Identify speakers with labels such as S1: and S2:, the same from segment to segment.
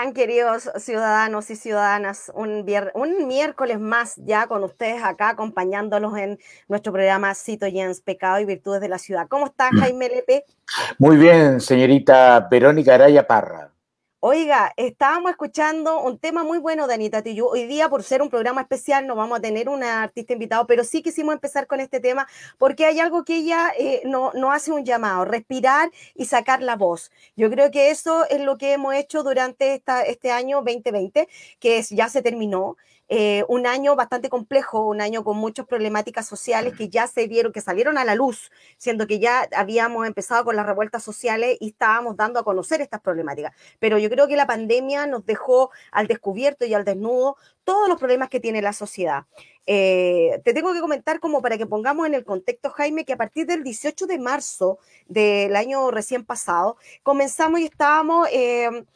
S1: están, queridos ciudadanos y ciudadanas? Un miércoles más ya con ustedes acá acompañándolos en nuestro programa Cito Jens, Pecado y Virtudes de la Ciudad. ¿Cómo está, Jaime Lepe?
S2: Muy bien, señorita Verónica Araya Parra.
S1: Oiga, estábamos escuchando un tema muy bueno de Anita Tijoux. Hoy día, por ser un programa especial, no vamos a tener una artista invitado, pero sí quisimos empezar con este tema porque hay algo que ella no hace un llamado, respirar y sacar la voz. Yo creo que eso es lo que hemos hecho durante este año 2020, ya se terminó. Un año bastante complejo, un año con muchas problemáticas sociales que ya se vieron, que salieron a la luz, siendo que ya habíamos empezado con las revueltas sociales y estábamos dando a conocer estas problemáticas. Pero yo creo que la pandemia nos dejó al descubierto y al desnudo todos los problemas que tiene la sociedad. Te tengo que comentar como para que pongamos en el contexto, Jaime, que a partir del 18 de marzo del año recién pasado, comenzamos y estábamos en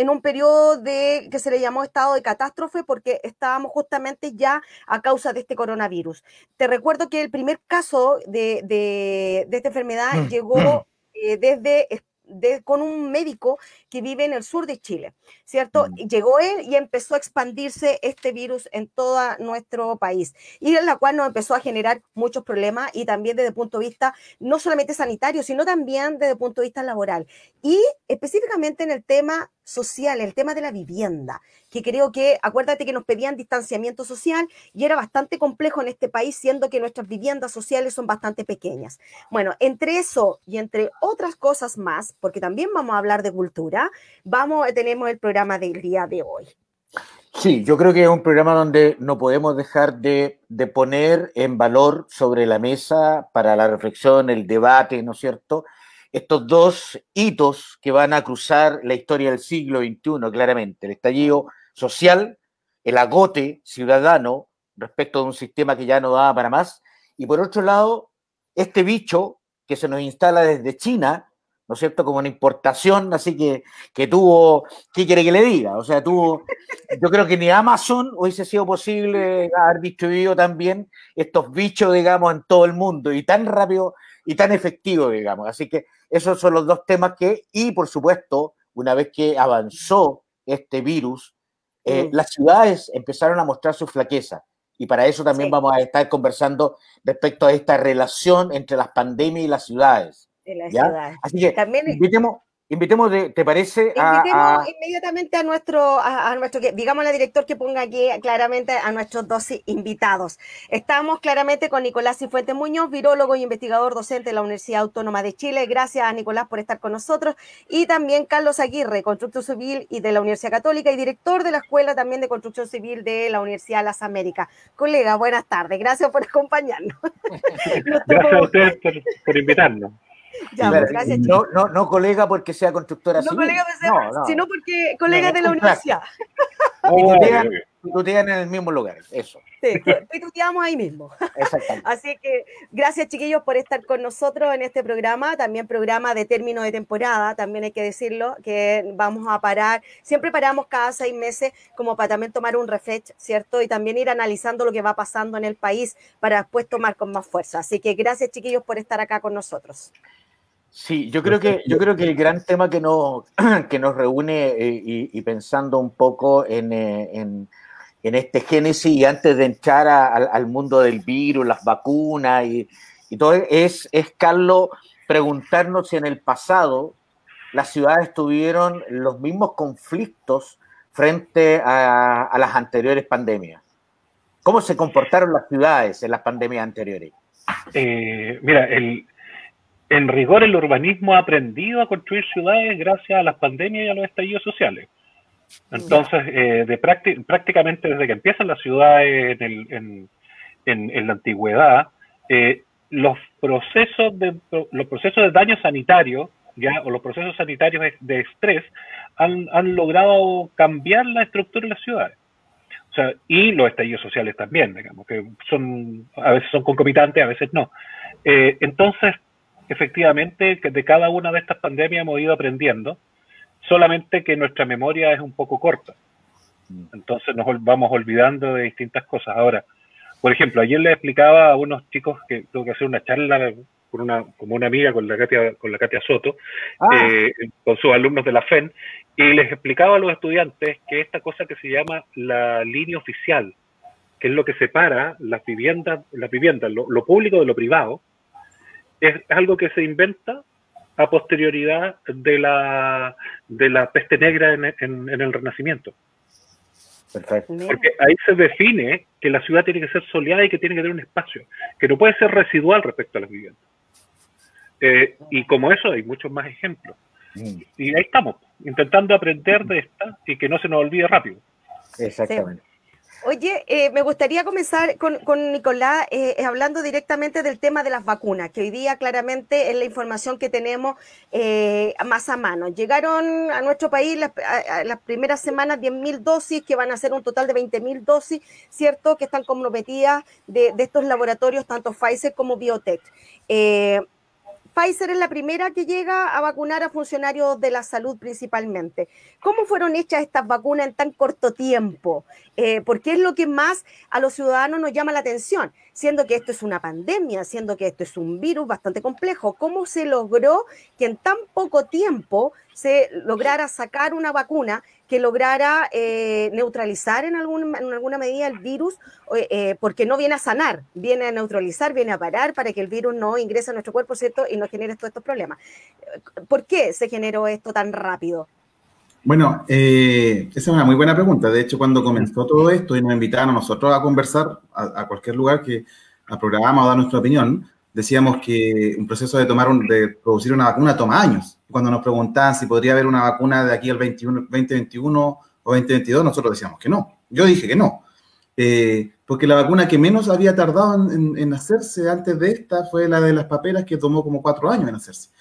S1: un periodo que se le llamó estado de catástrofe porque estábamos justamente ya a causa de este coronavirus. Te recuerdo que el primer caso de esta enfermedad llegó con un médico que vive en el sur de Chile, ¿cierto? Llegó él y empezó a expandirse este virus en todo nuestro país, y en la cual nos empezó a generar muchos problemas y también desde el punto de vista no solamente sanitario, sino también desde el punto de vista laboral. Y específicamente en el tema social, el tema de la vivienda, que creo que, acuérdate que nos pedían distanciamiento social y era bastante complejo en este país, siendo que nuestras viviendas sociales son bastante pequeñas. Bueno, entre eso y entre otras cosas más, porque también vamos a hablar de cultura, tenemos el programa del día de hoy.
S2: Sí, yo creo que es un programa donde no podemos dejar de poner en valor sobre la mesa para la reflexión, el debate, ¿no es cierto?, estos dos hitos que van a cruzar la historia del siglo XXI, claramente. El estallido social, el agote ciudadano respecto de un sistema que ya no daba para más, y por otro lado, este bicho que se nos instala desde China, ¿no es cierto?, como una importación, así que tuvo, ¿qué quiere que le diga? O sea, yo creo que ni Amazon hubiese sido posible haber distribuido también estos bichos, digamos, en todo el mundo, y tan rápido y tan efectivo, digamos. Así que esos son los dos temas y por supuesto, una vez que avanzó este virus, las ciudades empezaron a mostrar su flaqueza. Y para eso también vamos a estar conversando respecto a esta relación entre las pandemias y las ciudades.
S1: De las
S2: ¿Ya?
S1: ciudades.
S2: Así que
S1: también
S2: invitemos, ¿te parece?
S1: Invitemos inmediatamente a nuestro, digamos, la director que ponga aquí claramente a nuestros dos invitados. Estamos claramente con Nicolás Cifuentes Muñoz, virólogo y investigador docente de la Universidad Autónoma de Chile. Gracias, Nicolás, por estar con nosotros. Y también Carlos Aguirre, constructor civil y de la Universidad Católica y director de la Escuela también de Construcción Civil de la Universidad de las Américas. Colega, buenas tardes. Gracias por acompañarnos.
S3: Gracias a ustedes por invitarnos.
S1: Ya, pues, gracias,
S2: no colega porque sea constructora civil.
S1: Colega sino porque colega de la universidad.
S2: Y tutean en el mismo lugar, eso.
S1: Sí, tuteamos ahí mismo.
S2: Exactamente.
S1: Así que gracias, chiquillos, por estar con nosotros en este programa, también programa de término de temporada, también hay que decirlo, que vamos a parar, siempre paramos cada 6 meses como para también tomar un refresh, ¿cierto? Y también ir analizando lo que va pasando en el país para después tomar con más fuerza. Así que gracias, chiquillos, por estar acá con nosotros.
S2: Sí, yo creo que el gran tema que nos reúne y pensando un poco en este génesis y antes de entrar al mundo del virus, las vacunas y todo, es, Carlos, preguntarnos si en el pasado las ciudades tuvieron los mismos conflictos frente a las anteriores pandemias. ¿Cómo se comportaron las ciudades en las pandemias anteriores?
S3: Mira, en rigor, el urbanismo ha aprendido a construir ciudades gracias a las pandemias y a los estallidos sociales. Entonces, prácticamente desde que empiezan las ciudades en la antigüedad, los procesos de daño sanitario, o los procesos sanitarios de estrés han logrado cambiar la estructura de las ciudades. O sea, y los estallidos sociales también, digamos, que a veces son concomitantes, a veces no. Entonces, efectivamente, que de cada una de estas pandemias hemos ido aprendiendo, solamente que nuestra memoria es un poco corta. Entonces nos vamos olvidando de distintas cosas. Ahora, por ejemplo, ayer les explicaba a unos chicos que tuve que hacer una charla como una amiga con la Katia Soto, con sus alumnos de la FEN, y les explicaba a los estudiantes que esta cosa que se llama la línea oficial, que es lo que separa las viviendas, lo público de lo privado, es algo que se inventa a posterioridad de la peste negra en el Renacimiento.
S2: Perfecto.
S3: Porque ahí se define que la ciudad tiene que ser soleada y que tiene que tener un espacio, que no puede ser residual respecto a las viviendas. Y como eso hay muchos más ejemplos. Y ahí estamos, intentando aprender de esta y que no se nos olvide rápido.
S2: Exactamente.
S1: Sí. Oye, me gustaría comenzar con Nicolás hablando directamente del tema de las vacunas, que hoy día claramente es la información que tenemos más a mano. Llegaron a nuestro país las primeras semanas 10.000 dosis, que van a ser un total de 20.000 dosis, ¿cierto?, que están comprometidas de estos laboratorios, tanto Pfizer como BioNTech. Pfizer es la primera que llega a vacunar a funcionarios de la salud principalmente. ¿Cómo fueron hechas estas vacunas en tan corto tiempo? Porque es lo que más a los ciudadanos nos llama la atención, siendo que esto es una pandemia, siendo que esto es un virus bastante complejo. ¿Cómo se logró que en tan poco tiempo se lograra sacar una vacuna que lograra neutralizar en alguna medida el virus? Porque no viene a sanar, viene a neutralizar, viene a parar para que el virus no ingrese a nuestro cuerpo, ¿cierto?, y no genere todos estos problemas. ¿Por qué se generó esto tan rápido?
S4: Bueno, esa es una muy buena pregunta. De hecho, cuando comenzó todo esto y nos invitaban a nosotros a conversar a cualquier lugar al programa o dar nuestra opinión, decíamos que un proceso de producir una vacuna toma años. Cuando nos preguntaban si podría haber una vacuna de aquí al 2021 o 2022, nosotros decíamos que no. Yo dije que no. Porque la vacuna que menos había tardado en hacerse antes de esta fue la de las paperas, que tomó como 4 años en hacerse,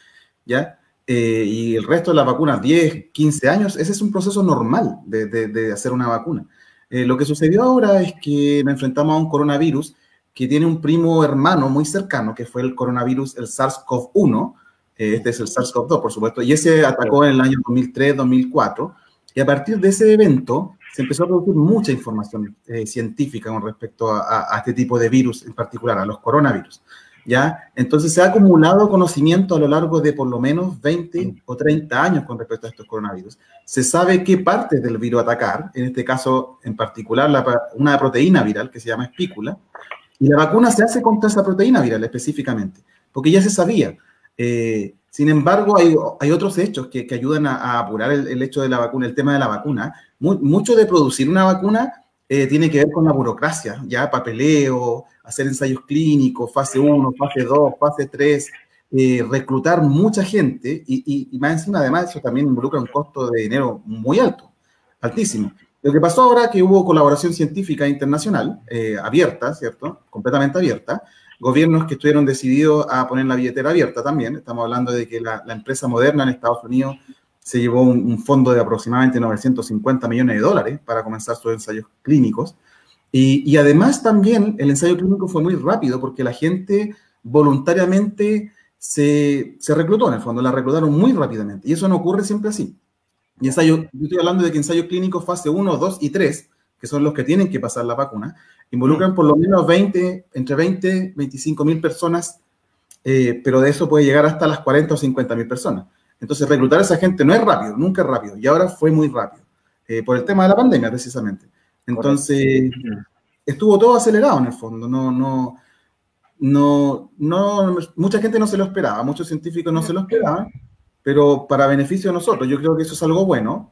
S4: ¿ya? Y el resto de las vacunas, 10, 15 años, ese es un proceso normal de hacer una vacuna. Lo que sucedió ahora es que nos enfrentamos a un coronavirus que tiene un primo hermano muy cercano, que fue el coronavirus, el SARS-CoV-1, este es el SARS-CoV-2, por supuesto, y ese atacó en el año 2003, 2004, y a partir de ese evento se empezó a producir mucha información científica con respecto a este tipo de virus en particular, a los coronavirus, ¿ya? Entonces se ha acumulado conocimiento a lo largo de por lo menos 20 o 30 años con respecto a estos coronavirus. Se sabe qué partes del virus atacar, en este caso en particular una proteína viral que se llama espícula, y la vacuna se hace contra esa proteína viral específicamente, porque ya se sabía. Sin embargo, hay otros hechos que ayudan a apurar el hecho de la vacuna, el tema de la vacuna. Mucho de producir una vacuna tiene que ver con la burocracia, ya papeleo, hacer ensayos clínicos, fase 1, fase 2, fase 3, reclutar mucha gente y más encima, además, eso también involucra un costo de dinero muy alto, altísimo. Lo que pasó ahora es que hubo colaboración científica internacional, abierta, ¿cierto? Completamente abierta. Gobiernos que estuvieron decididos a poner la billetera abierta también. Estamos hablando de que la empresa Moderna en Estados Unidos se llevó un fondo de aproximadamente 950 millones de dólares para comenzar sus ensayos clínicos. Y además también el ensayo clínico fue muy rápido porque la gente voluntariamente se reclutó, en el fondo, la reclutaron muy rápidamente. Y eso no ocurre siempre así. Y yo estoy hablando de que ensayos clínicos fase 1, 2 y 3, que son los que tienen que pasar la vacuna, involucran por lo menos entre 20 y 25 mil personas, pero de eso puede llegar hasta las 40 o 50 mil personas. Entonces, reclutar a esa gente no es rápido, nunca es rápido, y ahora fue muy rápido, por el tema de la pandemia, precisamente. Entonces, estuvo todo acelerado en el fondo, mucha gente no se lo esperaba, muchos científicos no se lo esperaban, pero para beneficio de nosotros, yo creo que eso es algo bueno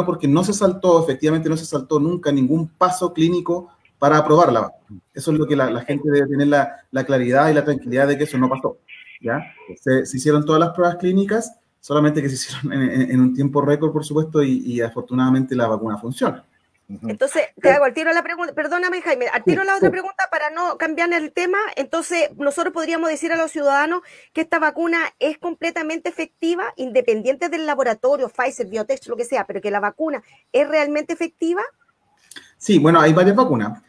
S4: porque efectivamente no se saltó nunca ningún paso clínico para aprobar la vacuna. Eso es lo que la gente debe tener la claridad y la tranquilidad de que eso no pasó, ¿ya? Se hicieron todas las pruebas clínicas, solamente que se hicieron en un tiempo récord, por supuesto, y afortunadamente la vacuna funciona.
S1: Entonces, te hago al tiro la pregunta, perdóname Jaime, al tiro la otra pregunta para no cambiar el tema. Entonces, nosotros podríamos decir a los ciudadanos que esta vacuna es completamente efectiva, independiente del laboratorio, Pfizer, BioNTech, lo que sea, pero que la vacuna es realmente efectiva.
S4: Sí, bueno, hay varias vacunas.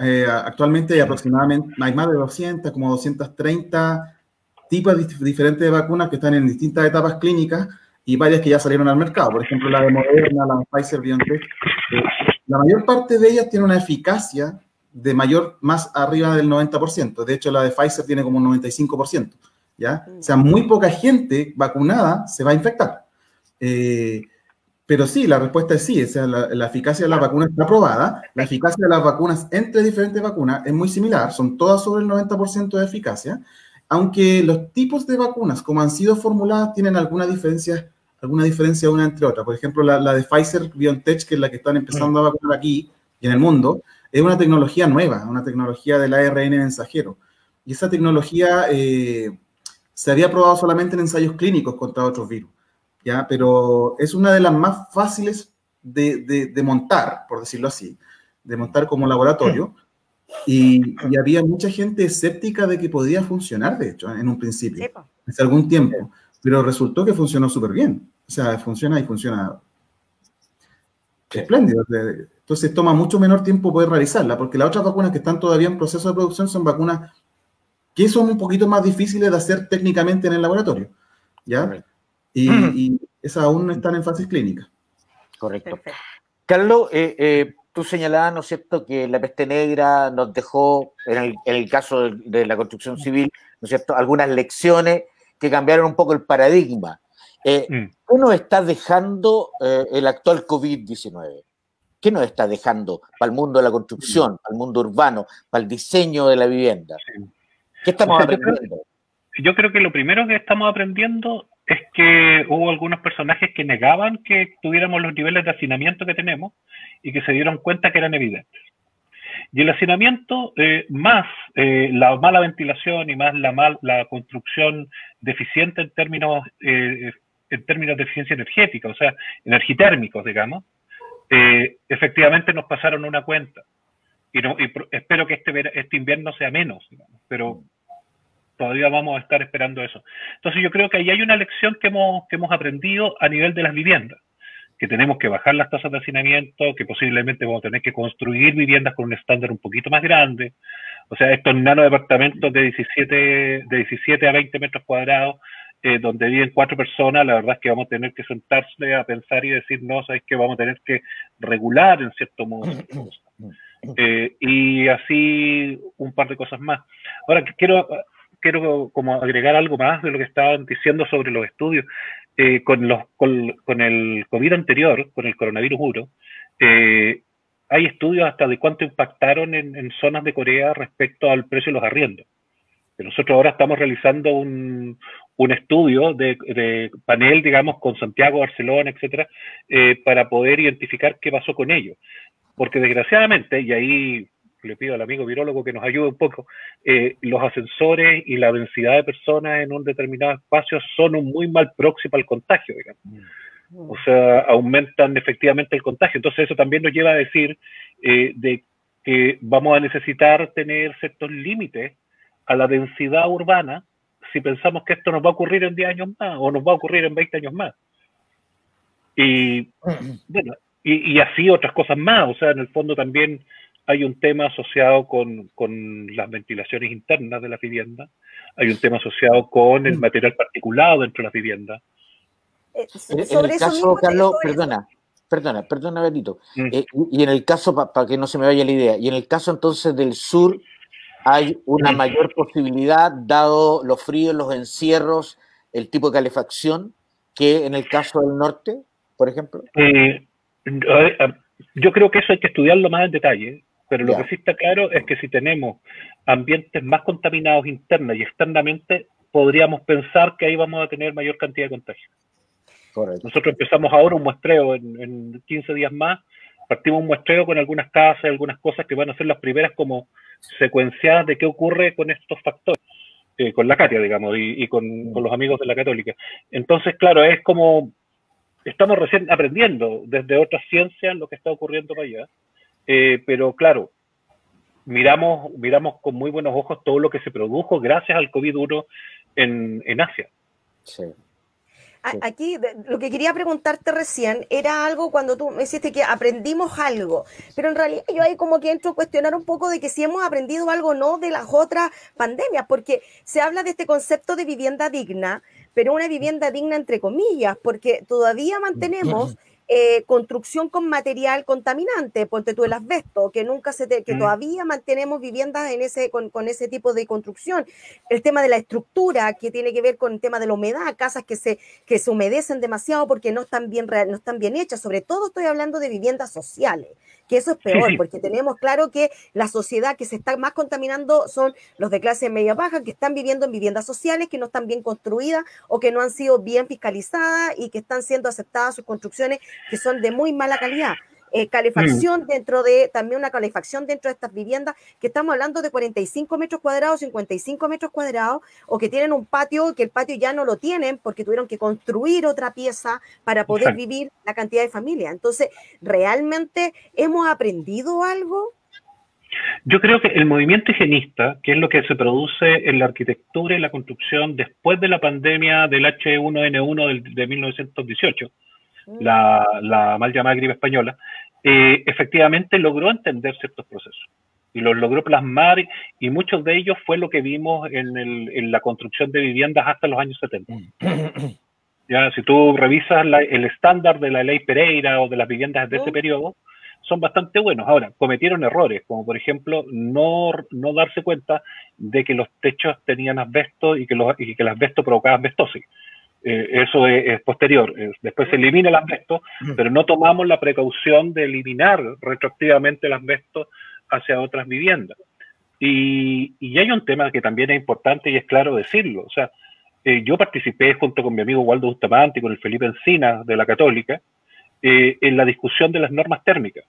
S4: Actualmente hay más de 200, como 230 tipos diferentes de vacunas que están en distintas etapas clínicas y varias que ya salieron al mercado. Por ejemplo, la de Moderna, la de Pfizer, BioNTech. La mayor parte de ellas tiene una eficacia más arriba del 90%. De hecho, la de Pfizer tiene como un 95%. ¿ya? O sea, muy poca gente vacunada se va a infectar. Pero sí, la respuesta es sí, o sea, la eficacia de las vacunas está probada. La eficacia de las vacunas entre diferentes vacunas es muy similar, son todas sobre el 90% de eficacia, aunque los tipos de vacunas, como han sido formuladas, tienen alguna diferencia una entre otras. Por ejemplo, la de Pfizer-BioNTech, que es la que están empezando a vacunar aquí y en el mundo, es una tecnología nueva, una tecnología del ARN mensajero. Y esa tecnología se había probado solamente en ensayos clínicos contra otros virus, ¿ya? Pero es una de las más fáciles de montar, por decirlo así, de montar como laboratorio. Y había mucha gente escéptica de que podía funcionar, de hecho, en un principio, hace algún tiempo. Pero resultó que funcionó súper bien. O sea, funciona y funciona espléndido. Entonces toma mucho menor tiempo poder realizarla, porque las otras vacunas que están todavía en proceso de producción son vacunas que son un poquito más difíciles de hacer técnicamente en el laboratorio, ¿ya? Y esas aún no están en fases clínicas.
S2: Correcto. Perfecto. Carlos, tú señalabas, ¿no es cierto?, que la peste negra nos dejó, en el caso de la construcción civil, ¿no es cierto?, algunas lecciones que cambiaron un poco el paradigma. ¿Qué nos está dejando el actual COVID-19? ¿Qué nos está dejando para el mundo de la construcción, para el mundo urbano, para el diseño de la vivienda? ¿Qué estamos aprendiendo?
S3: Yo creo que lo primero que estamos aprendiendo es que hubo algunos personajes que negaban que tuviéramos los niveles de hacinamiento que tenemos y que se dieron cuenta que eran evidentes. Y el hacinamiento, más la mala ventilación y más la construcción deficiente en términos de eficiencia energética, o sea, energitérmicos, digamos, efectivamente nos pasaron una cuenta. Y espero que este invierno sea menos, digamos, pero todavía vamos a estar esperando eso. Entonces yo creo que ahí hay una lección que hemos aprendido a nivel de las viviendas, que tenemos que bajar las tasas de hacinamiento, que posiblemente vamos a tener que construir viviendas con un estándar un poquito más grande. O sea, estos nanodepartamentos de 17 a 20 metros cuadrados, donde viven 4 personas, la verdad es que vamos a tener que sentarse a pensar y decir, no, sabes que vamos a tener que regular en cierto modo. Y así un par de cosas más. Ahora, quiero como agregar algo más de lo que estaban diciendo sobre los estudios. Con el COVID anterior, con el coronavirus 1, hay estudios hasta de cuánto impactaron en zonas de Corea respecto al precio de los arriendos. Nosotros ahora estamos realizando un estudio de panel, digamos, con Santiago, Barcelona, etcétera, para poder identificar qué pasó con ellos. Porque desgraciadamente, y ahí le pido al amigo virólogo que nos ayude un poco, los ascensores y la densidad de personas en un determinado espacio son un muy mal proxy para el contagio, digamos. O sea, aumentan efectivamente el contagio. Entonces eso también nos lleva a decir de que vamos a necesitar tener ciertos límites a la densidad urbana si pensamos que esto nos va a ocurrir en 10 años más o nos va a ocurrir en 20 años más. Y bueno, y así otras cosas más. O sea, en el fondo también hay un tema asociado con las ventilaciones internas de la vivienda, hay un tema asociado con el material particulado dentro de las viviendas.
S2: En el caso, Carlos, perdona, Benito. Y en el caso, para que no se me vaya la idea, y en el caso entonces del sur, hay una mayor posibilidad, dado los fríos, los encierros, el tipo de calefacción, que en el caso del norte, por ejemplo.
S3: Yo creo que eso hay que estudiarlo más en detalle, pero lo que sí está claro es que si tenemos ambientes más contaminados interna y externamente, podríamos pensar que ahí vamos a tener mayor cantidad de contagios. Correcto. Nosotros empezamos ahora un muestreo en 15 días más, partimos un muestreo con algunas casas, algunas cosas que van a ser las primeras como secuenciadas de qué ocurre con estos factores, con la Katia, digamos, y con los amigos de la Católica. Entonces, claro, es como, estamos recién aprendiendo desde otras ciencias lo que está ocurriendo para allá, pero claro, miramos con muy buenos ojos todo lo que se produjo gracias al COVID-1 en Asia.
S2: Sí.
S1: Aquí lo que quería preguntarte recién era algo cuando tú me dijiste que aprendimos algo, pero en realidad yo ahí como que entro a cuestionar un poco de que si hemos aprendido algo o no de las otras pandemias, porque se habla de este concepto de vivienda digna, pero una vivienda digna entre comillas, porque todavía mantenemos construcción con material contaminante, ponte tú el asbesto, que nunca que todavía mantenemos viviendas con ese tipo de construcción. El tema de la estructura, que tiene que ver con el tema de la humedad, casas que se humedecen demasiado porque no están bien hechas. Sobre todo estoy hablando de viviendas sociales, que eso es peor, porque tenemos claro que la sociedad que se está más contaminando son los de clase media baja, que están viviendo en viviendas sociales, que no están bien construidas o que no han sido bien fiscalizadas y que están siendo aceptadas sus construcciones que son de muy mala calidad. Calefacción también una calefacción dentro de estas viviendas, que estamos hablando de 45 metros cuadrados, 55 metros cuadrados, o que tienen un patio, que el patio ya no lo tienen porque tuvieron que construir otra pieza para poder vivir la cantidad de familias. Entonces, ¿realmente hemos aprendido algo?
S3: Yo creo que el movimiento higienista, que es lo que se produce en la arquitectura y la construcción después de la pandemia del H1N1 de 1918, la mal llamada gripe española, efectivamente logró entender ciertos procesos y los logró plasmar, y muchos de ellos fue lo que vimos en la construcción de viviendas hasta los años 70. Ya, si tú revisas el estándar de la ley Pereira o de las viviendas de ese periodo, son bastante buenos. Ahora, cometieron errores, como por ejemplo no darse cuenta de que los techos tenían asbesto y que el asbesto provocaba asbestosis. Eso es posterior. Después se elimina el asbesto, pero no tomamos la precaución de eliminar retroactivamente el asbesto hacia otras viviendas. Y hay un tema que también es importante y es claro decirlo. O sea, yo participé junto con mi amigo Waldo Bustamante y con el Felipe Encina de la Católica en la discusión de las normas térmicas.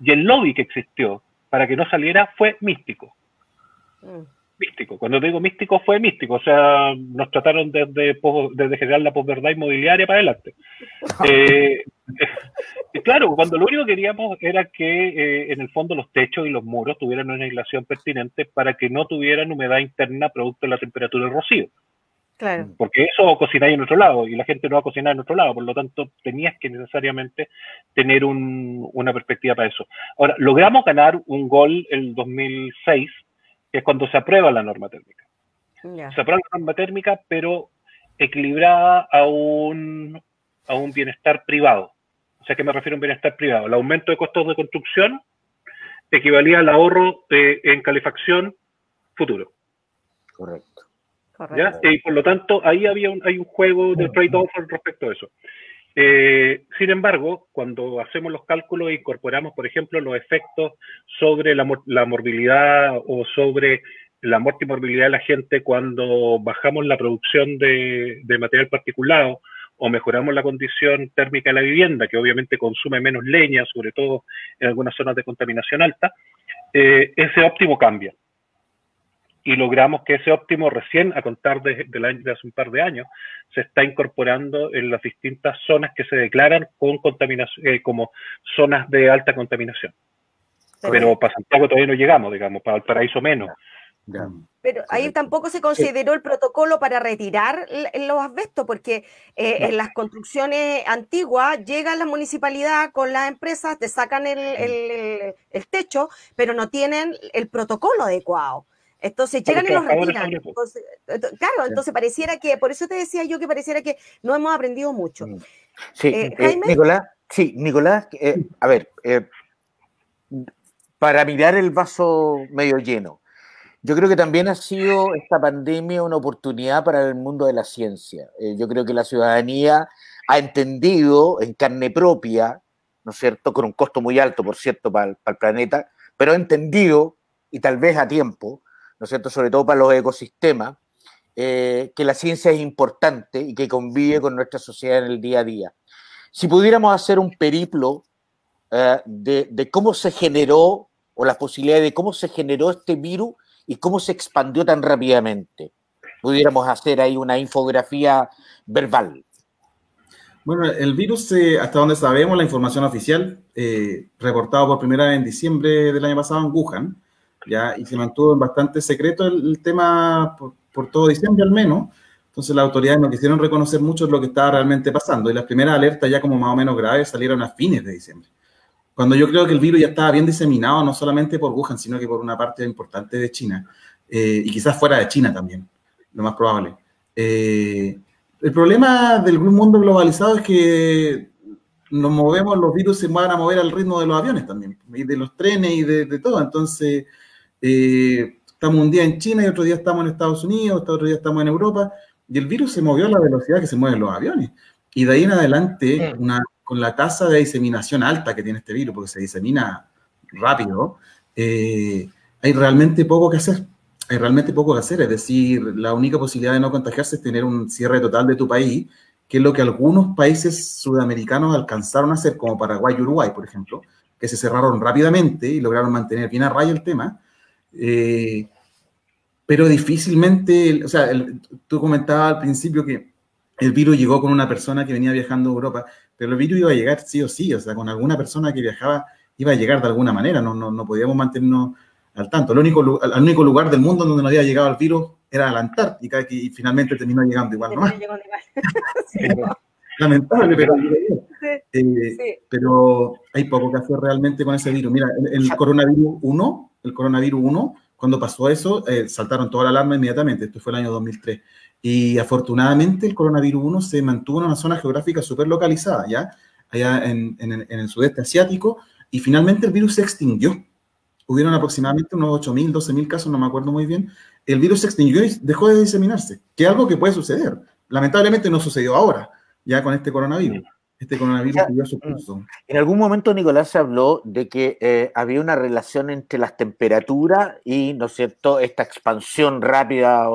S3: Y el lobby que existió para que no saliera fue místico. Místico. Cuando digo místico, fue místico. O sea, nos trataron desde generar la posverdad inmobiliaria para adelante. Claro, cuando lo único que queríamos era que en el fondo los techos y los muros tuvieran una aislación pertinente para que no tuvieran humedad interna producto de la temperatura del rocío.
S1: Claro.
S3: Porque eso cocináis en otro lado y la gente no va a cocinar en otro lado, por lo tanto tenías que necesariamente tener una perspectiva para eso. Ahora, logramos ganar un gol en el 2006, que es cuando se aprueba la norma térmica. Se aprueba la norma térmica, pero equilibrada a un bienestar privado. O sea, ¿qué me refiero a un bienestar privado? El aumento de costos de construcción equivalía al ahorro en calefacción futuro.
S2: Correcto.
S3: ¿Ya? Y por lo tanto, ahí hay un juego de trade-off respecto a eso. Sin embargo, cuando hacemos los cálculos e incorporamos, por ejemplo, los efectos sobre la morbilidad o sobre la muerte y morbilidad de la gente cuando bajamos la producción de material particulado o mejoramos la condición térmica de la vivienda, que obviamente consume menos leña, sobre todo en algunas zonas de contaminación alta, ese óptimo cambia. Y logramos que ese óptimo recién, a contar de hace un par de años, se está incorporando en las distintas zonas que se declaran con contaminación, como zonas de alta contaminación. Pero para Santiago todavía no llegamos, digamos, para Valparaíso menos.
S1: Pero ahí tampoco se consideró el protocolo para retirar los asbestos, porque en las construcciones antiguas llega la municipalidad con las empresas, te sacan el techo, pero no tienen el protocolo adecuado. Entonces llegan y los retiran. Entonces, claro, entonces pareciera que, por eso te decía yo que pareciera que no hemos aprendido mucho.
S2: Sí, Nicolás, a ver, para mirar el vaso medio lleno, yo creo que también ha sido esta pandemia una oportunidad para el mundo de la ciencia. Yo creo que la ciudadanía ha entendido en carne propia, ¿no es cierto?, con un costo muy alto, por cierto, para el planeta, pero ha entendido, y tal vez a tiempo, ¿no es cierto?, sobre todo para los ecosistemas, que la ciencia es importante y que convive con nuestra sociedad en el día a día. Si pudiéramos hacer un periplo de cómo se generó, o las posibilidades de cómo se generó este virus y cómo se expandió tan rápidamente, pudiéramos hacer ahí una infografía verbal.
S4: Bueno, el virus, hasta donde sabemos, la información oficial, reportado por primera vez en diciembre del año pasado en Wuhan, ¿ya? Y se mantuvo en bastante secreto el tema por todo diciembre al menos. Entonces las autoridades no quisieron reconocer mucho lo que estaba realmente pasando, y las primeras alertas ya como más o menos graves salieron a fines de diciembre, cuando yo creo que el virus ya estaba bien diseminado, no solamente por Wuhan, sino que por una parte importante de China, y quizás fuera de China también, lo más probable. El problema del mundo globalizado es que nos movemos, los virus se van a mover al ritmo de los aviones también, y de los trenes y de todo. Entonces, estamos un día en China y otro día estamos en Estados Unidos, otro día estamos en Europa, y el virus se movió a la velocidad que se mueven los aviones. Y de ahí en adelante, con la tasa de diseminación alta que tiene este virus, porque se disemina rápido, hay realmente poco que hacer. Hay realmente poco que hacer. Es decir, la única posibilidad de no contagiarse es tener un cierre total de tu país, que es lo que algunos países sudamericanos alcanzaron a hacer, como Paraguay y Uruguay, por ejemplo, que se cerraron rápidamente y lograron mantener bien a raya el tema. Pero difícilmente, o sea, tú comentabas al principio que el virus llegó con una persona que venía viajando a Europa, pero el virus iba a llegar sí o sí, o sea, con alguna persona que viajaba iba a llegar de alguna manera, no podíamos mantenernos al tanto. El único lugar del mundo donde no había llegado el virus era la Antártica, y finalmente terminó llegando igual nomás. Sí, lamentable, pero pero hay poco que hacer realmente con ese virus. Mira, el coronavirus 1, cuando pasó eso, saltaron toda la alarma inmediatamente. Esto fue el año 2003. Y afortunadamente el coronavirus 1 se mantuvo en una zona geográfica súper localizada, ¿ya? Allá en el sudeste asiático, y finalmente el virus se extinguió. Hubieron aproximadamente unos 8.000, 12.000 casos, no me acuerdo muy bien. El virus se extinguió y dejó de diseminarse, que es algo que puede suceder. Lamentablemente no sucedió ahora, ya con este coronavirus. Este coronavirus siguió su curso. En
S2: algún momento, Nicolás, se habló de que había una relación entre las temperaturas y, ¿no es cierto?, esta expansión rápida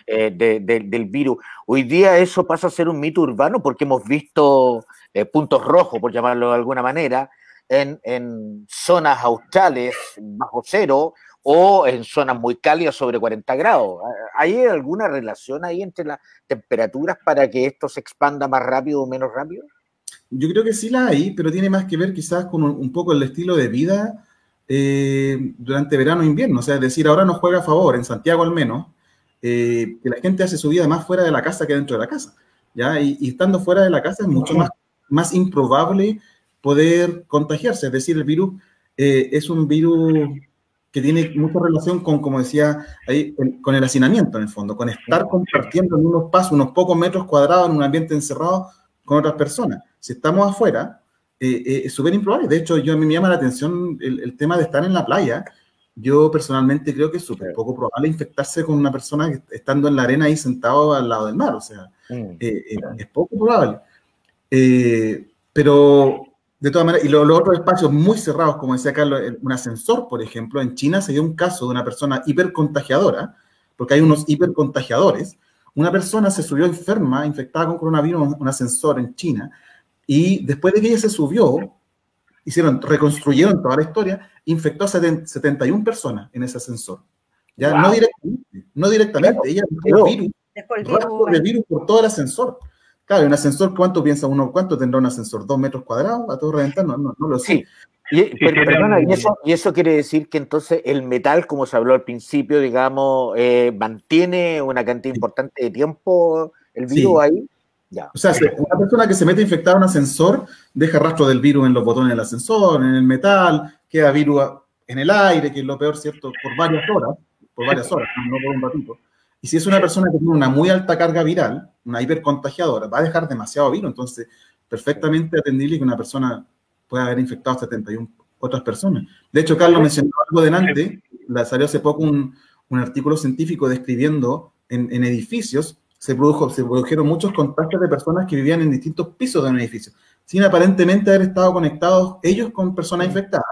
S2: del virus. Hoy día eso pasa a ser un mito urbano porque hemos visto puntos rojos, por llamarlo de alguna manera, en zonas australes bajo cero o en zonas muy cálidas sobre 40 grados. ¿Hay alguna relación ahí entre las temperaturas para que esto se expanda más rápido o menos rápido?
S4: Yo creo que sí la hay, pero tiene más que ver quizás con un poco el estilo de vida durante verano e invierno. O sea, es decir, ahora nos juega a favor, en Santiago al menos, que la gente hace su vida más fuera de la casa que dentro de la casa, ¿ya? Y estando fuera de la casa es mucho más improbable poder contagiarse. Es decir, el virus es un virus que tiene mucha relación con, como decía ahí, con el hacinamiento en el fondo, con estar compartiendo en unos pasos, unos pocos metros cuadrados en un ambiente encerrado con otras personas. Si estamos afuera, es súper improbable. De hecho, a mí me llama la atención el tema de estar en la playa. Yo personalmente creo que es súper poco probable infectarse con una persona que estando en la arena ahí sentado al lado del mar. O sea, es poco probable. Pero de todas maneras, y los otros espacios muy cerrados, como decía Carlos, un ascensor, por ejemplo, en China se dio un caso de una persona hipercontagiadora, porque hay unos hipercontagiadores. Una persona se subió enferma, infectada con coronavirus, un ascensor en China, y después de que ella se subió, reconstruyeron toda la historia, infectó a 71 personas en ese ascensor. Ya, wow. No directamente, claro, ella dejó el virus por todo el ascensor. Claro, un ascensor, ¿cuánto piensa uno? ¿Cuánto tendrá un ascensor? ¿2 metros cuadrados? ¿A todo reventar? No lo sé.
S2: Sí. ¿Y eso quiere decir que entonces el metal, como se habló al principio, digamos, mantiene una cantidad importante de tiempo el virus ahí? Ya.
S4: O sea, una persona que se mete infectada en un ascensor deja rastro del virus en los botones del ascensor, en el metal, queda virus en el aire, que es lo peor, ¿cierto? Por varias horas, no por un ratito. Y si es una persona que tiene una muy alta carga viral, una hipercontagiadora, va a dejar demasiado virus. Entonces, perfectamente atendible que una persona pueda haber infectado a 71 otras personas. De hecho, Carlos mencionó algo delante, salió hace poco un artículo científico describiendo en edificios, se produjeron muchos contagios de personas que vivían en distintos pisos de un edificio, sin aparentemente haber estado conectados ellos con personas infectadas.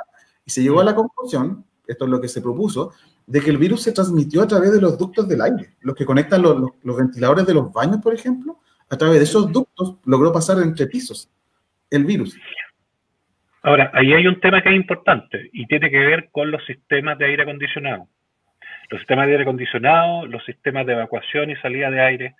S4: Y se llegó a la conclusión, esto es lo que se propuso, de que el virus se transmitió a través de los ductos del aire, los que conectan los ventiladores de los baños, por ejemplo, a través de esos ductos logró pasar entre pisos el virus.
S3: Ahora, ahí hay un tema que es importante y tiene que ver con los sistemas de aire acondicionado. Los sistemas de aire acondicionado, los sistemas de evacuación y salida de aire,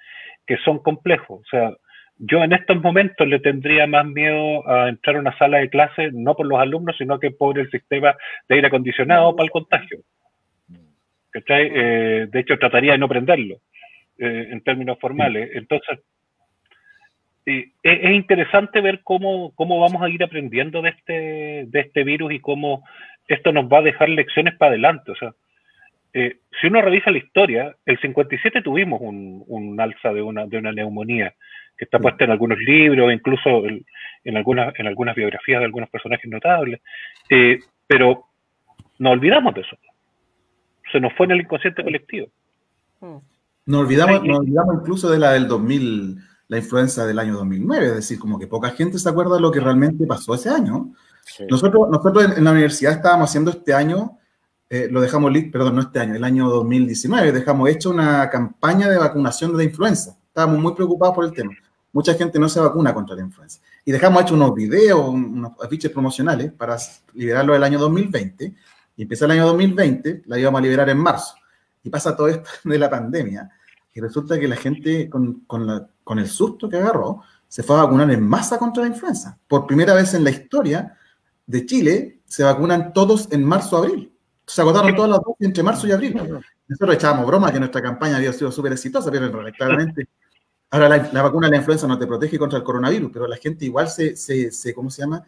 S3: que son complejos. O sea, yo en estos momentos le tendría más miedo a entrar a una sala de clase, no por los alumnos, sino que por el sistema de aire acondicionado para el contagio. ¿Cachai? De hecho, trataría de no prenderlo, en términos formales. Entonces, es interesante ver cómo vamos a ir aprendiendo de este virus y cómo esto nos va a dejar lecciones para adelante. O sea, si uno revisa la historia, el 57 tuvimos un alza de una neumonía que está puesta en algunos libros, incluso en algunas biografías de algunos personajes notables, pero nos olvidamos de eso. Se nos fue en el inconsciente colectivo.
S4: Nos olvidamos incluso de la del 2000, la influenza del año 2009, es decir, como que poca gente se acuerda de lo que realmente pasó ese año. Sí. Nosotros en la universidad estábamos haciendo este año, lo dejamos, perdón, no este año, el año 2019, dejamos hecho una campaña de vacunación de la influenza. Estábamos muy preocupados por el tema. Mucha gente no se vacuna contra la influenza. Y dejamos hecho unos videos, unos afiches promocionales para liberarlo el año 2020. Y empieza el año 2020, la íbamos a liberar en marzo. Y pasa todo esto de la pandemia. Y resulta que la gente, con el susto que agarró, se fue a vacunar en masa contra la influenza. Por primera vez en la historia de Chile, se vacunan todos en marzo-abril. Se agotaron todas las dosis entre marzo y abril. Nosotros echábamos broma que nuestra campaña había sido súper exitosa, pero claramente ahora la vacuna de la influenza no te protege contra el coronavirus, pero la gente igual ¿cómo se llama?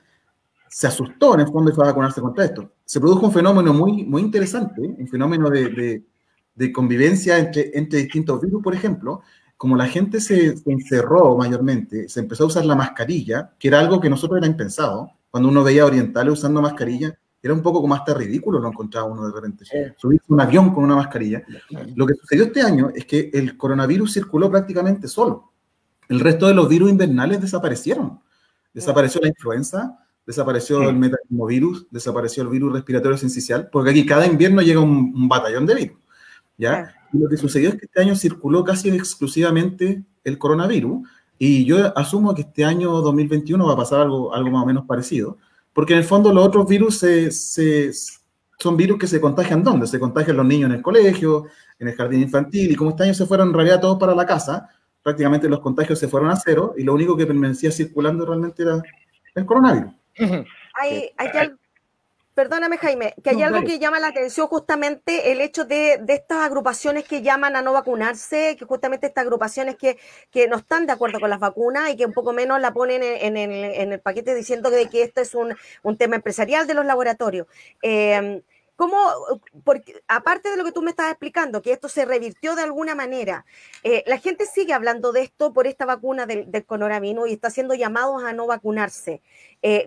S4: Se asustó en el fondo y fue a vacunarse contra esto. Se produjo un fenómeno muy, muy interesante, un fenómeno de convivencia entre distintos virus, por ejemplo. Como la gente se encerró mayormente, se empezó a usar la mascarilla, que era algo que nosotros era impensado. Cuando uno veía orientales usando mascarilla, era un poco como hasta ridículo, lo encontraba uno de repente. Subirse a un avión con una mascarilla. Lo que sucedió este año es que el coronavirus circuló prácticamente solo. El resto de los virus invernales desaparecieron. Desapareció la influenza, desapareció el metapneumovirus, desapareció el virus respiratorio sincicial, porque aquí cada invierno llega un batallón de virus, ¿ya? Y lo que sucedió es que este año circuló casi exclusivamente el coronavirus, y yo asumo que este año 2021 va a pasar algo más o menos parecido, porque en el fondo los otros virus son virus que se contagian ¿dónde? Se contagian los niños en el colegio, en el jardín infantil, y como este año se fueron en realidad todos para la casa, prácticamente los contagios se fueron a cero, y lo único que permanecía circulando realmente era el coronavirus.
S1: Perdóname, Jaime, que hay algo que llama la atención, justamente el hecho de estas agrupaciones que llaman a no vacunarse, que justamente estas agrupaciones que no están de acuerdo con las vacunas y que un poco menos la ponen en el paquete diciendo que esto es un tema empresarial de los laboratorios. ¿Cómo, porque, aparte de lo que tú me estabas explicando, que esto se revirtió de alguna manera, la gente sigue hablando de esto por esta vacuna del coronavirus y está haciendo llamados a no vacunarse?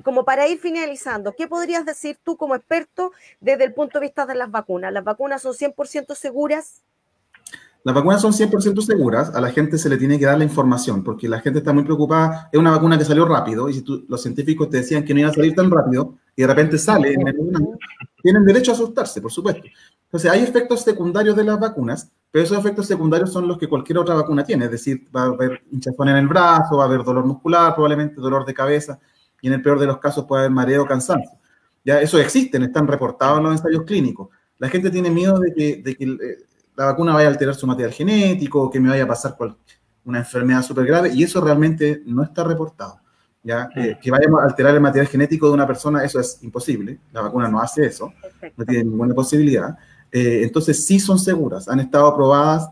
S1: Como para ir finalizando, ¿qué podrías decir tú como experto desde el punto de vista de las vacunas? ¿Las vacunas son 100% seguras?
S4: Las vacunas son 100% seguras, a la gente se le tiene que dar la información, porque la gente está muy preocupada. Es una vacuna que salió rápido, y si los científicos te decían que no iba a salir tan rápido, y de repente sale, tienen derecho a asustarse, por supuesto. Entonces, hay efectos secundarios de las vacunas, pero esos efectos secundarios son los que cualquier otra vacuna tiene, es decir, va a haber hinchazón en el brazo, va a haber dolor muscular, probablemente dolor de cabeza, y en el peor de los casos puede haber mareo o cansancio. Ya, eso existen, están reportados en los ensayos clínicos. La gente tiene miedo de que la vacuna vaya a alterar su material genético, que me vaya a pasar una enfermedad súper grave, y eso realmente no está reportado. ¿Ya? Que vayamos a alterar el material genético de una persona, eso es imposible. La vacuna no hace eso, no tiene ninguna posibilidad. Entonces sí son seguras, han estado aprobadas,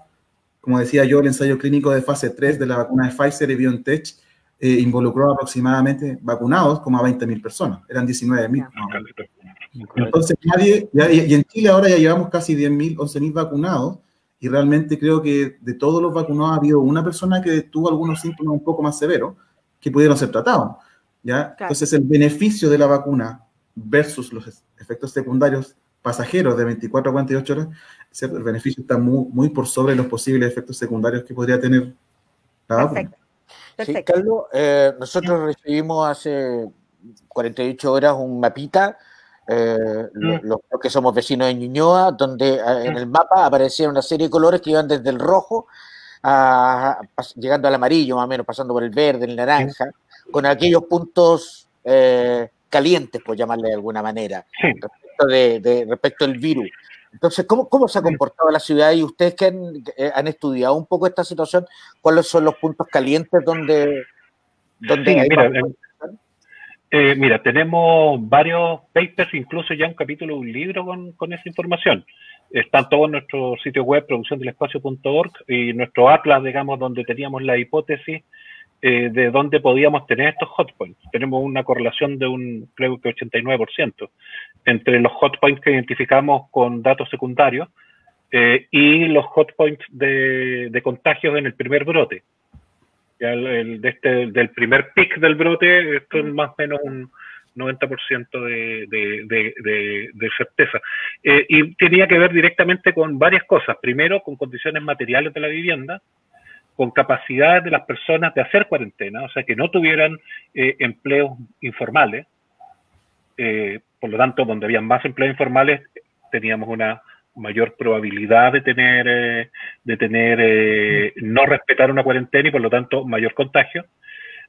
S4: como decía yo, el ensayo clínico de fase 3 de la vacuna de Pfizer y BioNTech involucró aproximadamente vacunados como a 20.000 personas, eran 19.000. Entonces nadie, y en Chile ahora ya llevamos casi 10.000, 11.000 vacunados, y realmente creo que de todos los vacunados ha habido una persona que tuvo algunos síntomas un poco más severos que pudieron ser tratados, ¿ya? Claro. Entonces el beneficio de la vacuna versus los efectos secundarios pasajeros de 24 a 48 horas, ¿cierto? El beneficio está muy por sobre los posibles efectos secundarios que podría tener la vacuna.
S2: Sí, Carlos, nosotros recibimos hace 48 horas un mapita, los que somos vecinos de Ñuñoa, donde en el mapa aparecía una serie de colores que iban desde el rojo llegando al amarillo, más o menos, pasando por el verde, el naranja, con aquellos puntos calientes, por llamarle de alguna manera, respecto del virus. Entonces, ¿cómo se ha comportado la ciudad? Y ustedes que han estudiado un poco esta situación, ¿cuáles son los puntos calientes donde hay
S3: mira, tenemos varios papers, incluso ya un capítulo de un libro con esa información. Están todos en nuestro sitio web, producciondelespacio.org, y nuestro atlas, digamos, donde teníamos la hipótesis de dónde podíamos tener estos hotpoints. Tenemos una correlación de creo que 89% entre los hotpoints que identificamos con datos secundarios y los hotpoints de contagios en el primer brote. Ya del primer pic del brote, esto es más o menos un 90% de certeza. Y tenía que ver directamente con varias cosas. Primero, con condiciones materiales de la vivienda, con capacidades de las personas de hacer cuarentena, o sea, que no tuvieran empleos informales. Por lo tanto, donde había más empleos informales, teníamos una mayor probabilidad de tener no respetar una cuarentena y por lo tanto mayor contagio,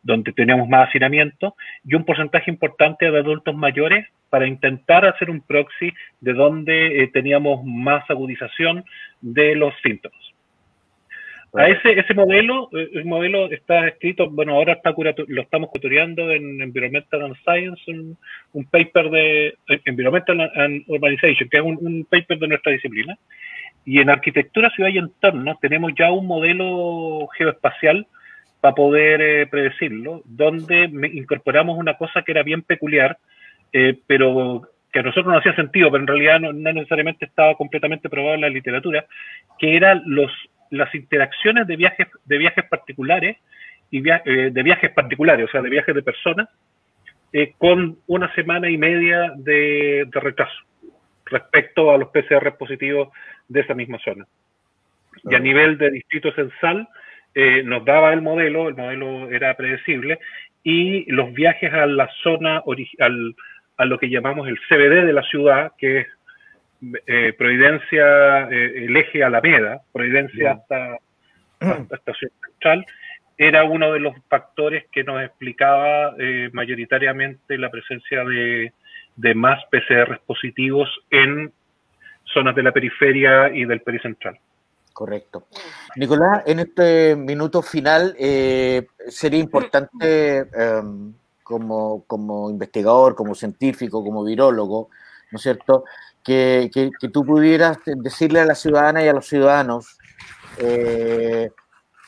S3: donde teníamos más hacinamiento y un porcentaje importante de adultos mayores para intentar hacer un proxy de donde teníamos más agudización de los síntomas. A ese modelo, el modelo está escrito, bueno, ahora lo estamos curatoriando en Environmental and Science, un paper de Environmental and Urbanization, que es un paper de nuestra disciplina. Y en arquitectura, ciudad y entorno tenemos ya un modelo geoespacial para poder predecirlo, donde incorporamos una cosa que era bien peculiar, pero que a nosotros no hacía sentido, pero en realidad no necesariamente estaba completamente probado en la literatura, que eran las interacciones de viajes particulares y de viajes particulares, o sea, de viajes de personas, con una semana y media de retraso respecto a los PCR positivos de esa misma zona. Y a nivel de distrito censal, nos daba el modelo era predecible, y los viajes a la zona, a lo que llamamos el CBD de la ciudad, que es Providencia, el eje Alameda, Providencia hasta Estación Central, era uno de los factores que nos explicaba mayoritariamente la presencia de más PCR positivos en zonas de la periferia y del pericentral.
S2: Correcto. Nicolás, en este minuto final sería importante como investigador, como científico, como virólogo, ¿no es cierto?, que tú pudieras decirle a la ciudadana y a los ciudadanos qué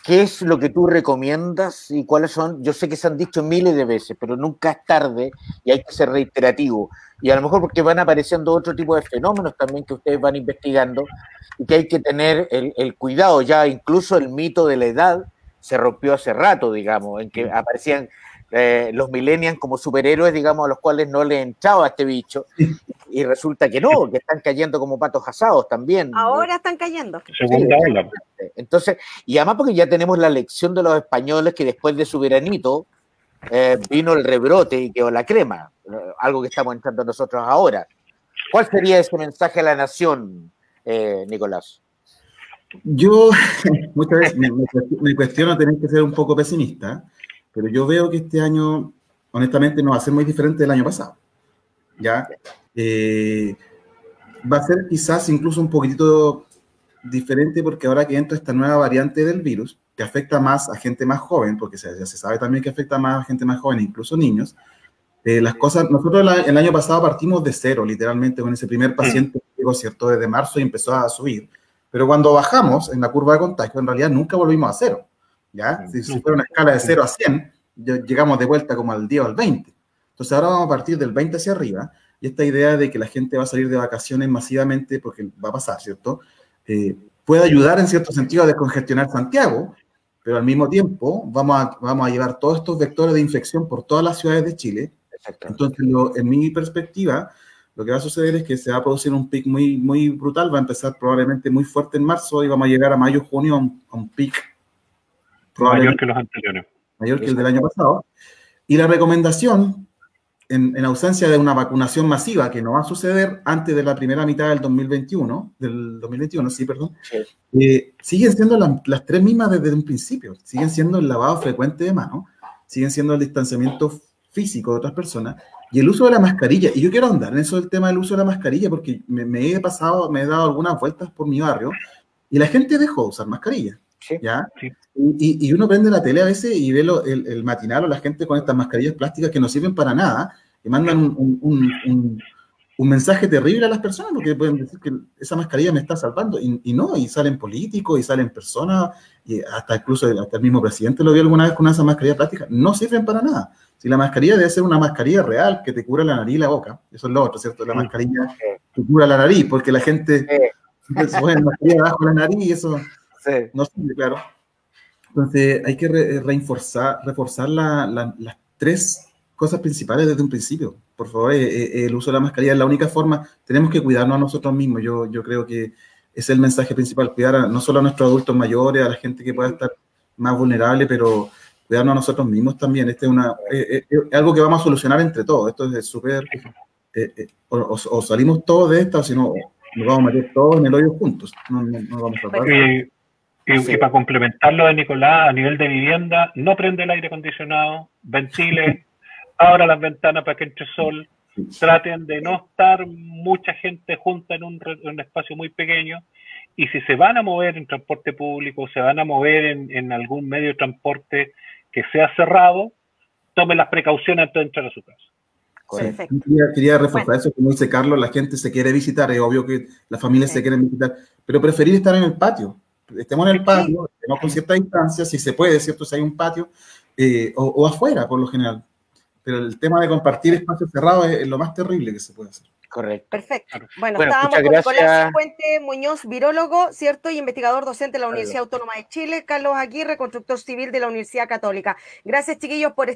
S2: es lo que tú recomiendas y cuáles son. Yo sé que se han dicho miles de veces, pero nunca es tarde y hay que ser reiterativo. Y a lo mejor porque van apareciendo otro tipo de fenómenos también que ustedes van investigando y que hay que tener el cuidado. Ya incluso el mito de la edad se rompió hace rato, digamos, en que aparecían los millennials como superhéroes, digamos, a los cuales no les entraba este bicho, y resulta que no, que están cayendo como patos asados también.
S1: Ahora están cayendo.
S3: Segunda ola.
S2: Entonces, y además porque ya tenemos la lección de los españoles que después de su veranito vino el rebrote y quedó la crema, algo que estamos entrando nosotros ahora. ¿Cuál sería ese mensaje a la nación, Nicolás?
S4: Yo muchas veces me cuestiono tener que ser un poco pesimista, pero yo veo que este año, honestamente, no va a ser muy diferente del año pasado. ¿Ya? Va a ser quizás incluso un poquitito diferente porque ahora que entra esta nueva variante del virus, que afecta más a gente más joven, porque ya se sabe también que afecta más a gente más joven, incluso niños, las cosas, nosotros el año pasado partimos de cero, literalmente, con ese primer paciente que llegó, ¿cierto?, desde marzo y empezó a subir. Pero cuando bajamos en la curva de contagio, en realidad nunca volvimos a cero. ¿Ya? Si fuera una escala de 0 a 100, llegamos de vuelta como al 10 o al 20. Entonces ahora vamos a partir del 20 hacia arriba, y esta idea de que la gente va a salir de vacaciones masivamente, porque va a pasar, ¿cierto? Puede ayudar en cierto sentido a descongestionar Santiago, pero al mismo tiempo vamos a llevar todos estos vectores de infección por todas las ciudades de Chile. Entonces, en mi perspectiva, lo que va a suceder es que se va a producir un pic muy, muy brutal, va a empezar probablemente muy fuerte en marzo y vamos a llegar a mayo, junio a un pic
S3: mayor que los anteriores.
S4: Mayor que el del año pasado. Y la recomendación, en ausencia de una vacunación masiva, que no va a suceder antes de la primera mitad del 2021, sí, perdón, siguen siendo las tres mismas desde un principio. Siguen siendo el lavado frecuente de manos, siguen siendo el distanciamiento físico de otras personas y el uso de la mascarilla. Y yo quiero andar en eso del tema del uso de la mascarilla porque me he dado algunas vueltas por mi barrio y la gente dejó de usar mascarilla.
S2: Sí,
S4: ¿ya?
S2: sí.
S4: Y uno prende la tele a veces y ve el matinal o la gente con estas mascarillas plásticas que no sirven para nada y mandan un mensaje terrible a las personas porque pueden decir que esa mascarilla me está salvando y no, y salen políticos y salen personas y hasta el mismo presidente lo vio alguna vez con esa mascarilla plástica, no sirven para nada. Si la mascarilla debe ser una mascarilla real que te cubra la nariz y la boca, eso es lo otro, ¿cierto? La mascarilla que cubra la nariz porque la gente se pone mascarilla debajo de la nariz y eso no sirve, claro. Entonces hay que reforzar las tres cosas principales desde un principio. Por favor, el uso de la mascarilla es la única forma. Tenemos que cuidarnos a nosotros mismos. Yo creo que ese es el mensaje principal, cuidar no solo a nuestros adultos mayores, a la gente que pueda estar más vulnerable, pero cuidarnos a nosotros mismos también. Este es algo que vamos a solucionar entre todos. Esto es súper... o salimos todos de esta, o si no, nos vamos a meter todos en el hoyo juntos. No vamos a tratar.
S3: Y para complementarlo de Nicolás, a nivel de vivienda, no prende el aire acondicionado, ventile, abra las ventanas para que entre sol, traten de no estar mucha gente junta en un espacio muy pequeño, y si se van a mover en transporte público, se van a mover en algún medio de transporte que sea cerrado, tomen las precauciones antes de entrar a su casa.
S1: Perfecto.
S4: Quería reforzar eso, como dice Carlos, la gente se quiere visitar, es obvio que las familias se quieren visitar, pero preferir estar en el patio. Estemos en el patio, estemos con cierta distancia, si se puede, ¿cierto? Si hay un patio, o afuera, por lo general. Pero el tema de compartir espacios cerrados es lo más terrible que se puede hacer.
S2: Correcto.
S1: Perfecto. Bueno, estábamos con Nicolás Cifuentes Muñoz, virólogo, ¿cierto? Y investigador docente de la Universidad Autónoma de Chile, Carlos Aguirre, constructor civil de la Universidad Católica. Gracias, chiquillos, por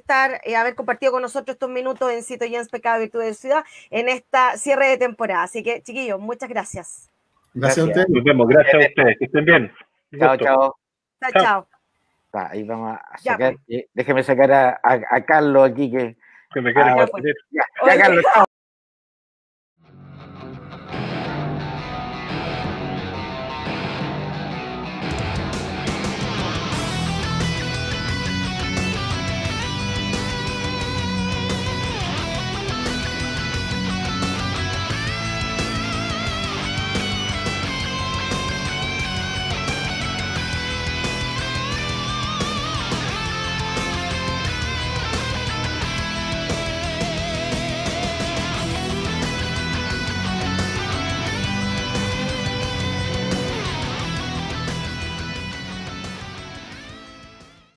S1: haber compartido con nosotros estos minutos en Cito Jens, Pecado, Virtud de Ciudad, en esta cierre de temporada. Así que, chiquillos, muchas gracias.
S4: Gracias a ustedes.
S3: Nos vemos, gracias a ustedes. Que estén bien.
S2: Chao.
S1: Chao.
S2: Ahí vamos a sacar. Déjeme sacar a Carlos aquí que
S3: me quieren
S2: ya, Carlos, chao.